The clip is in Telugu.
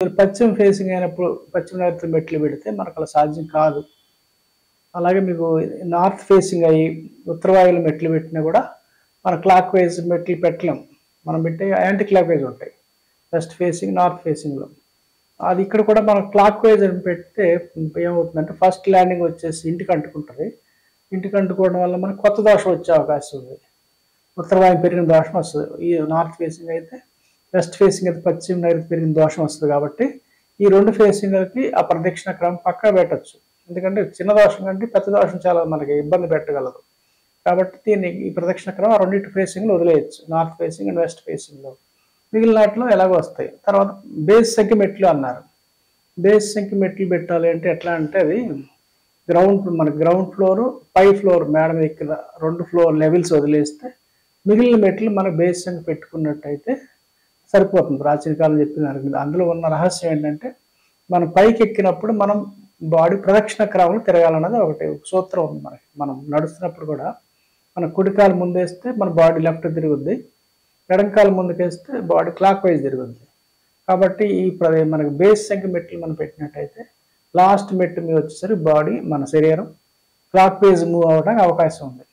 మీరు పశ్చిమ ఫేసింగ్ అయినప్పుడు పశ్చిమ నైరుతి మెట్లు పెడితే మనకు అలా సాధ్యం కాదు. అలాగే మీకు నార్త్ ఫేసింగ్ అయ్యి ఉత్తర వాయువులు మెట్లు పెట్టినా కూడా మన క్లాక్ వైజ్ మెట్లు పెట్టలేం. మనం పెట్టే యాంటీ క్లాక్ వైజ్ ఉంటాయి. వెస్ట్ ఫేసింగ్, నార్త్ ఫేసింగ్లో. అది ఇక్కడ కూడా మనం క్లాక్ వైజ్ అని పెడితే ఏమవుతుందంటే ఫస్ట్ ల్యాండింగ్ వచ్చేసి ఇంటికి అంటుకుంటుంది. ఇంటికి అంటుకోవడం వల్ల మనకు కొత్త దోషం వచ్చే అవకాశం ఉంది. ఉత్తర వాయువు పెరిగిన దోషం వస్తుంది. ఈ నార్త్ ఫేసింగ్ అయితే, వెస్ట్ ఫేసింగ్ అయితే పశ్చిమ నైరుతి పెరిగిన దోషం వస్తుంది. కాబట్టి ఈ రెండు ఫేసింగ్లకి ఆ ప్రదక్షిణ క్రమం పక్కా పెట్టచ్చు. ఎందుకంటే చిన్న దోషం కంటే పెద్ద దోషం చాలా మనకి ఇబ్బంది పెట్టగలదు. కాబట్టి దీన్ని ఈ ప్రదక్షిణ క్రమం ఆ రెండింటి ఫేసింగ్లు వదిలేయచ్చు, నార్త్ ఫేసింగ్ అండ్ వెస్ట్ ఫేసింగ్లో. మిగిలిన వాటిలో ఎలాగో వస్తాయి. తర్వాత బేస్ సంఖ్య మెట్లు అన్నారు. బేస్ సంఖ్య మెట్లు పెట్టాలి అంటే ఎట్లా అంటే అది మనకి గ్రౌండ్ ఫ్లోర్, పై ఫ్లోర్ మేడ మీద ఎక్కిన 2 ఫ్లోర్ లెవెల్స్ వదిలేస్తే మిగిలిన మెట్లు మన బేస్ సంఖ్య పెట్టుకున్నట్టయితే సరిపోతుంది. ప్రాచీన కాలం చెప్పిన అందులో ఉన్న రహస్యం ఏంటంటే మనం పైకి ఎక్కినప్పుడు మనం బాడీ ప్రదక్షిణ క్రమంలో తిరగాలన్నది ఒకటి సూత్రం ఉంది మనకి. మనం నడుస్తున్నప్పుడు కూడా మన కుడికాలు ముందేస్తే మన బాడీ లెఫ్ట్ తిరుగుద్ది, ఎడంకాలు ముందుకేస్తే బాడీ క్లాక్ వైజ్ తిరుగుద్ది. కాబట్టి మనకి బేస్ సంఖ్య మెట్లు మనం పెట్టినట్టయితే లాస్ట్ మెట్టు మీద వచ్చేసరికి బాడీ మన శరీరం క్లాక్ వైజ్ మూవ్ అవ్వడానికి అవకాశం ఉంది.